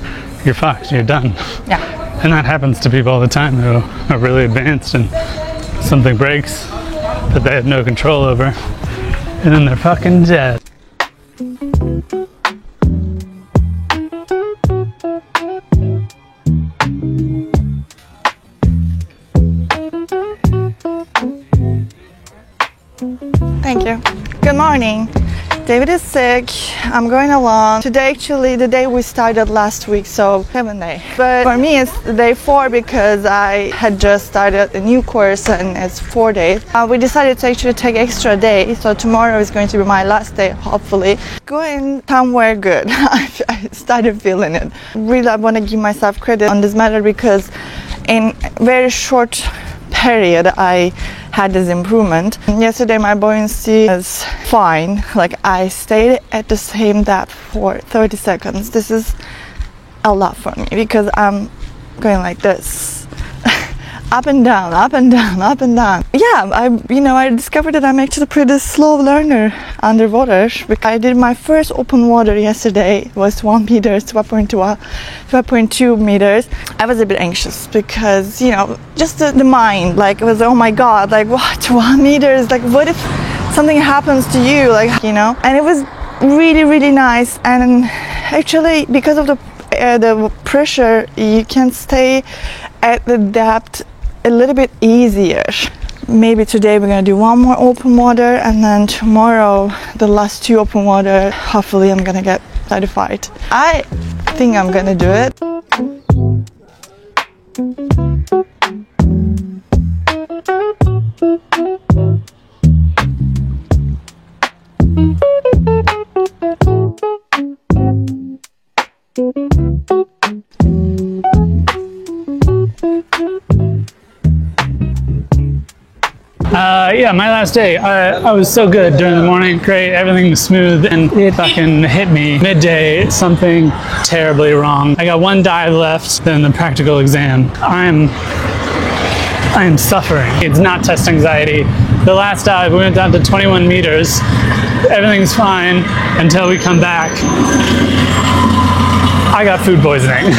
S1: you're fucked, you're done.
S2: Yeah.
S1: And that happens to people all the time who are really advanced and something breaks that they have no control over, and then they're fucking dead.
S2: Thank you. Good morning. David is sick. I'm going along. Today, actually, the day we started last week, so 7th day. But for me, it's day 4 because I had just started a new course and it's 4 days. We decided to actually take extra day, so tomorrow is going to be my last day, hopefully. Going somewhere good. I started feeling it. Really, I want to give myself credit on this matter because in very short period I had this improvement. Yesterday my buoyancy was fine, like I stayed at the same depth for 30 seconds. This is a lot for me because I'm going like this. Up and down, up and down, up and down. Yeah, I discovered that I'm actually a pretty slow learner underwater. I did my first open water yesterday. It was 1 meter, 12.2 meters. I was a bit anxious because, just the mind, like it was, oh my God, like what, 1 meter? Like what if something happens to you? And it was really, really nice. And actually, because of the pressure, you can stay at the depth a little bit easier. maybe today we're gonna do one more open water, and then tomorrow the last 2 open water. Hopefully I'm gonna get certified. I think I'm gonna do it.
S1: Yeah, my last day, I was so good during the morning, great, everything was smooth, and it fucking hit me midday, something terribly wrong. I got 1 dive left, then the practical exam. I am suffering. It's not test anxiety. The last dive, we went down to 21 meters. Everything's fine until we come back. I got food poisoning.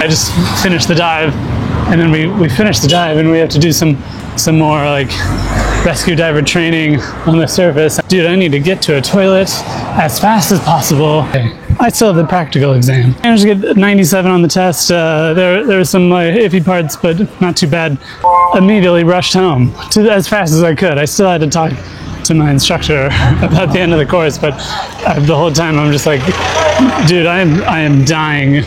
S1: I just finished the dive, and then we finished the dive, and we have to do some more like rescue diver training on the surface. Dude, I need to get to a toilet as fast as possible. I still have the practical exam. I managed to get 97 on the test. There were some iffy parts, but not too bad. Immediately rushed home as fast as I could. I still had to talk to my instructor about the end of the course, but the whole time I'm just like, dude, I am dying.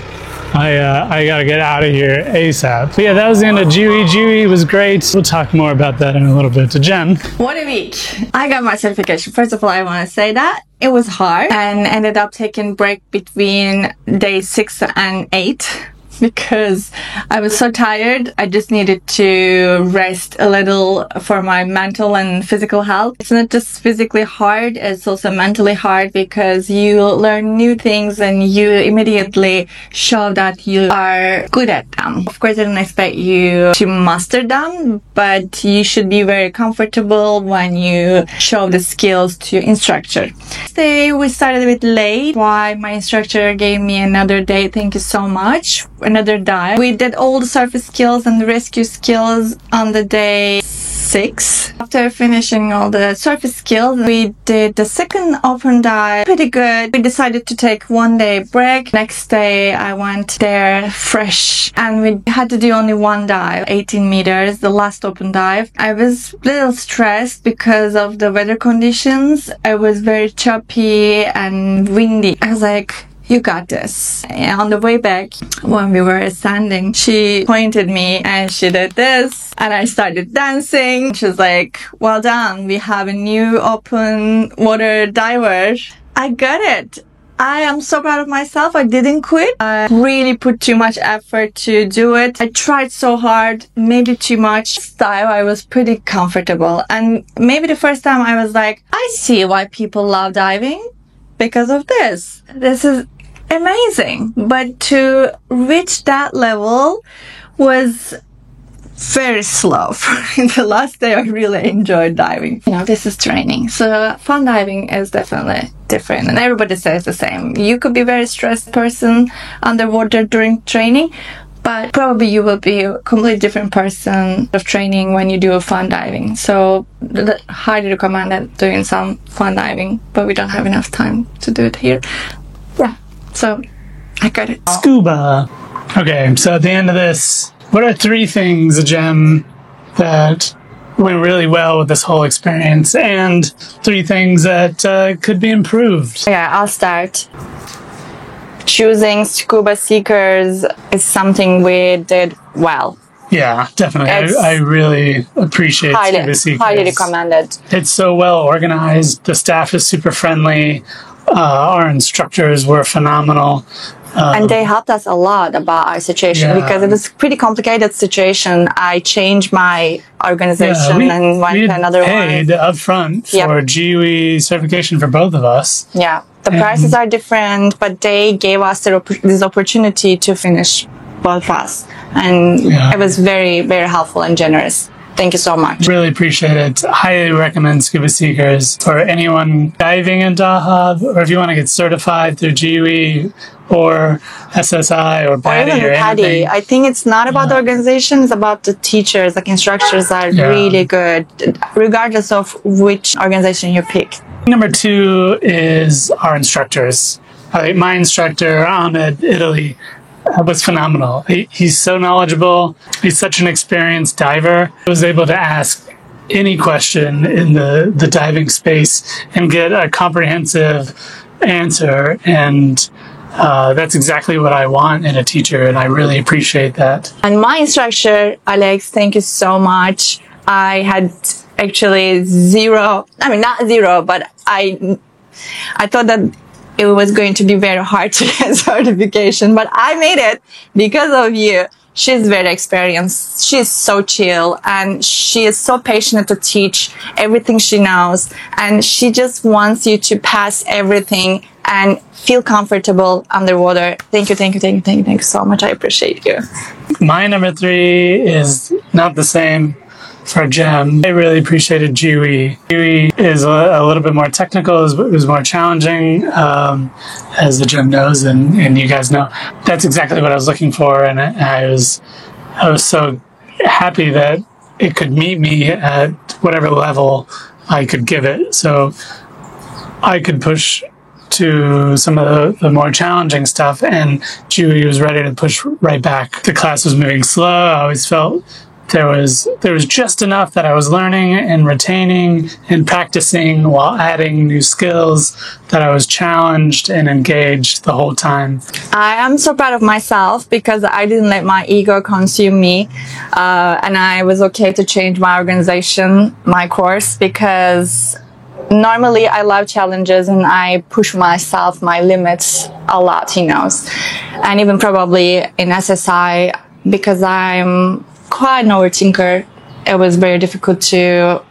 S1: I gotta get out of here ASAP. But yeah, that was the end of GWE. GWE was great. We'll talk more about that in a little bit. To Jen.
S2: What a week. I got my certification. First of all, I want to say that it was hard and ended up taking break between day 6 and 8. Because I was so tired. I just needed to rest a little for my mental and physical health. It's not just physically hard, it's also mentally hard because you learn new things and you immediately show that you are good at them. Of course, I don't expect you to master them, but you should be very comfortable when you show the skills to your instructor. Today we started a bit late. Why my instructor gave me another day. Thank you so much. Another dive. We did all the surface skills and the rescue skills on the day 6. After finishing all the surface skills, we did the second open dive. Pretty good. We decided to take 1 day break. Next day I went there fresh and we had to do only 1 dive, 18 meters, the last open dive. I was a little stressed because of the weather conditions. It was very choppy and windy. I was like, you got this. And on the way back, when we were ascending, she pointed me and she did this and I started dancing. She was like, well done, we have a new open water diver. I got it. I am so proud of myself. I didn't quit. I really put too much effort to do it. I tried so hard, maybe too much. This dive, I was pretty comfortable. And maybe the first time I was like, I see why people love diving because of this. This is amazing. But to reach that level was very slow. The last day I really enjoyed diving. You know, this is training. So fun diving is definitely different. And everybody says the same. You could be a very stressed person underwater during training, but probably you will be a completely different person of training when you do a fun diving. So highly recommend doing some fun diving, but we don't have enough time to do it here. Yeah, so I got it.
S1: Scuba. Okay, so at the end of this, what are 3 things, Jem, that went really well with this whole experience, and 3 things that could be improved?
S2: Yeah, I'll start. Choosing Scuba Seekers is something we did well.
S1: Yeah, definitely. I really appreciate Scuba Seekers.
S2: Highly recommended.
S1: It's so well organized. The staff is super friendly. Our instructors were phenomenal.
S2: And they helped us a lot about our situation because it was a pretty complicated situation. I changed my organization and went to another one.
S1: We paid up front for GWE certification for both of us.
S2: Yeah, the prices are different, but they gave us this opportunity to finish both of us. And it was very, very helpful and generous. Thank you so much.
S1: Really appreciate it. Highly recommend Scuba Seekers for anyone diving in Dahab, or if you want to get certified through GWE or SSI or PADI or anything.
S2: I think it's not about the organization, it's about the teachers. Like instructors are really good, regardless of which organization you pick.
S1: Number 2 is our instructors. My instructor, Ahmed, Italy, was phenomenal. He's so knowledgeable. He's such an experienced diver. He was able to ask any question in the diving space and get a comprehensive answer. And that's exactly what I want in a teacher, and I really appreciate that.
S2: And my instructor, Alex, thank you so much. I had actually zero, I mean, not zero, but I thought that it was going to be very hard to get certification, but I made it because of you. She's very experienced. She's so chill, and she is so passionate to teach everything she knows. And she just wants you to pass everything and feel comfortable underwater. Thank you, thank you, thank you, thank you, thank you so much. I appreciate you.
S1: My number 3 is not the same for Gem. I really appreciated GUE. GUE is a little bit more technical, it was more challenging, as the Gem knows, and you guys know. That's exactly what I was looking for, and I was so happy that it could meet me at whatever level I could give it. So I could push to some of the more challenging stuff, and GUE was ready to push right back. The class was moving slow. I always felt there was just enough that I was learning and retaining and practicing while adding new skills, that I was challenged and engaged the whole time.
S2: I am so proud of myself because I didn't let my ego consume me, and I was okay to change my organization, my course, because normally I love challenges and I push myself, my limits a lot, he knows. And even probably in SSI, because I'm quite an overthinker, it was very difficult to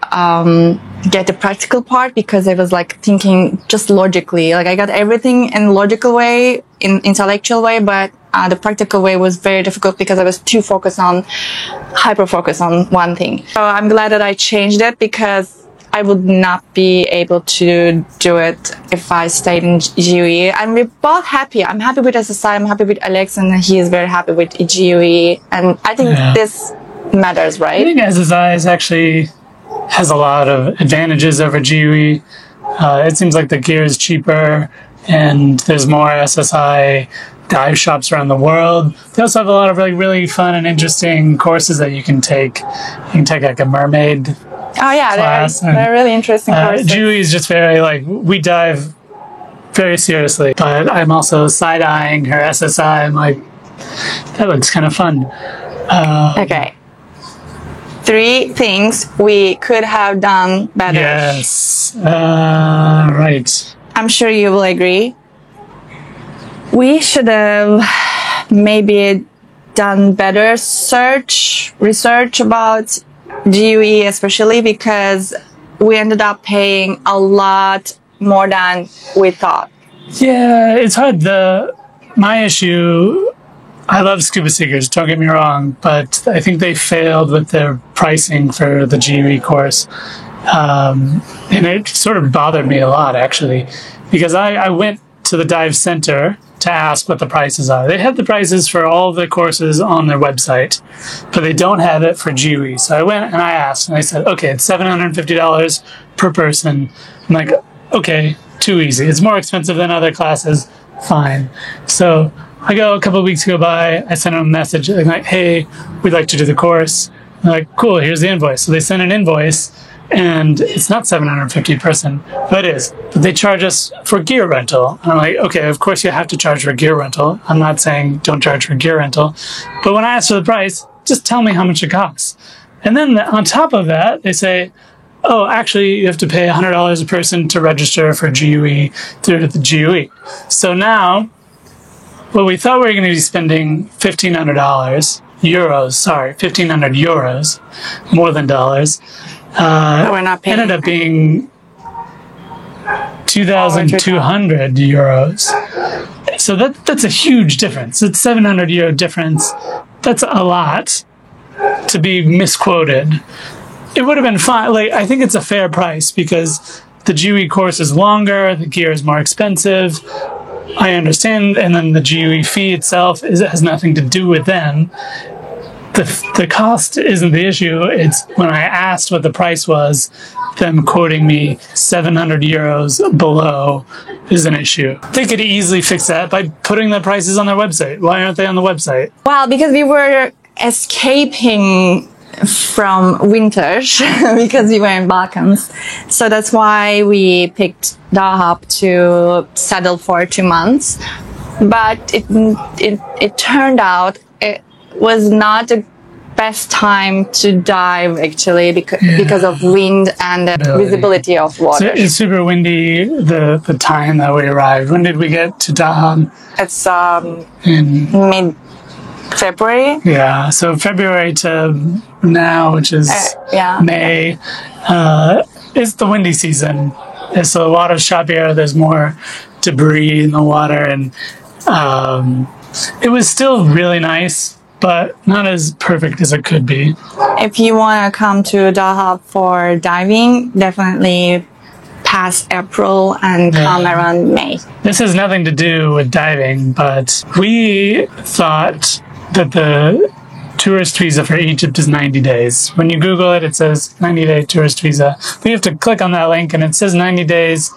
S2: get the practical part, because I was like thinking just logically. Like I got everything in logical way, in intellectual way, but the practical way was very difficult because I was too hyper focused on one thing. So I'm glad that I changed it, because I would not be able to do it if I stayed in GUE. And we're both happy. I'm happy with SSI, I'm happy with Alex, and he is very happy with GUE. And I think this matters, right?
S1: I think SSI actually has a lot of advantages over GUE. It seems like the gear is cheaper, and there's more SSI dive shops around the world. They also have a lot of really fun and interesting courses that you can take. You can take like a mermaid class.
S2: They're really interesting courses.
S1: GUE is just very we dive very seriously, but I'm also side-eyeing her SSI. I'm like, that looks kind of fun.
S2: Okay. 3 things we could have done better.
S1: Yes. Right.
S2: I'm sure you will agree. We should have maybe done better research about GUE, especially because we ended up paying a lot more than we thought.
S1: Yeah, it's hard. My issue, I love Scuba Seekers, don't get me wrong, but I think they failed with their pricing for the GUE course. And it sort of bothered me a lot, actually, because I went to the dive center to ask what the prices are. They have the prices for all the courses on their website, but they don't have it for GUE. So I went and I asked, and I said, okay, it's $750 per person. I'm like, okay, too easy. It's more expensive than other classes. Fine. So a couple of weeks go by, I sent them a message like, hey, we'd like to do the course. I'm like, cool, here's the invoice. So they sent an invoice, and it's not $750 per person, but it is. But they charge us for gear rental. And I'm like, okay, of course you have to charge for gear rental. I'm not saying don't charge for gear rental. But when I ask for the price, just tell me how much it costs. And then on top of that, they say, oh, actually, you have to pay $100 a person to register for GUE through the GUE. So now, what we thought we were going to be spending $1,500 euros, more than dollars,
S2: we're not paying.
S1: ended up being 2,200 euros. So that's a huge difference. It's €700 difference. That's a lot to be misquoted. It would have been fine. I think it's a fair price because the GUE course is longer, the gear is more expensive. I understand, and then the GUE fee itself has nothing to do with them. The cost isn't the issue. It's when I asked what the price was, them quoting me 700 euros below is an issue. They could easily fix that by putting the prices on their website. Why aren't they on the website?
S2: Well, because we were escaping from winters because we were in Balkans. So that's why we picked Dahab to settle for 2 months. But it turned out it was not the best time to dive actually because of wind and the visibility of water.
S1: It's super windy the time that we arrived. When did we get to Dahab?
S2: It's
S1: In
S2: mid-February.
S1: Yeah, so February to now, which is
S2: Yeah.
S1: May, is the windy season. So the water's choppier, there's more debris in the water, and it was still really nice, but not as perfect as it could be.
S2: If you want to come to Dahab for diving, definitely past April and come around May.
S1: This has nothing to do with diving, but we thought that the tourist visa for Egypt is 90 days. When you Google it, it says 90-day tourist visa. We have to click on that link, and it says 90 days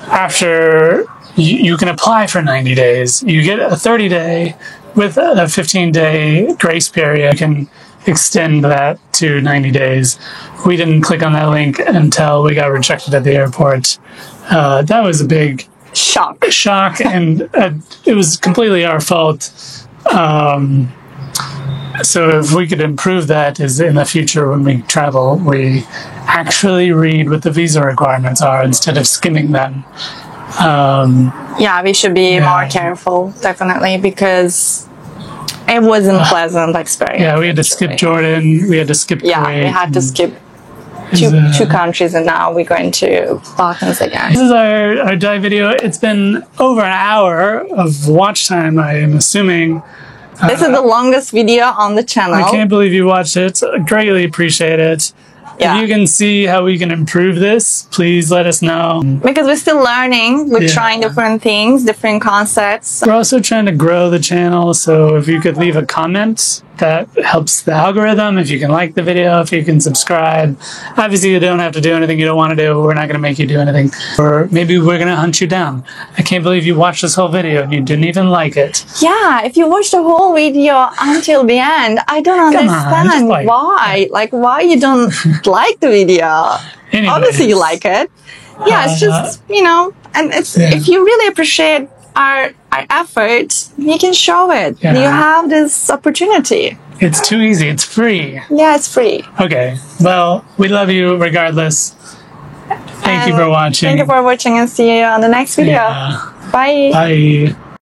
S1: after you can apply for 90 days. You get a 30-day with a 15-day grace period. You can extend that to 90 days. We didn't click on that link until we got rejected at the airport. That was a big
S2: Shock.
S1: and it was completely our fault. So if we could improve that, is in the future when we travel, we actually read what the visa requirements are instead of skimming them.
S2: Yeah, we should be more careful, definitely, because it wasn't a pleasant experience.
S1: Yeah, we had to skip Jordan. We had to skip
S2: Yeah,
S1: Kuwait.
S2: we had to skip two countries, and now we're going to Balkans again.
S1: This is our dive video. It's been over an hour of watch time, I am assuming.
S2: This is the longest video on the channel.
S1: I can't believe you watched it. Greatly appreciate it.
S2: Yeah.
S1: If you can see how we can improve this, please let us know.
S2: Because we're still learning, we're
S1: Yeah.
S2: trying different things, different concepts.
S1: We're also trying to grow the channel, so if you could leave a comment, that helps the algorithm. If you can like the video, if you can subscribe. Obviously, you don't have to do anything you don't want to do. We're not going to make you do anything. Or maybe we're going to hunt you down. I can't believe you watched this whole video and you didn't even like it.
S2: Yeah, if you watch the whole video until the end, I don't
S1: Come on,
S2: understand
S1: just like-
S2: why. Like, why you don't like the video.
S1: Anyways.
S2: Obviously, you like it. Yeah, it's just, and it's if you really appreciate our effort, you can show it.
S1: Yeah.
S2: You have this opportunity.
S1: It's too easy. It's free.
S2: Yeah, it's free.
S1: Okay. Well, we love you regardless. Thank you for watching.
S2: Thank you for watching, and see you on the next video.
S1: Yeah.
S2: Bye.
S1: Bye.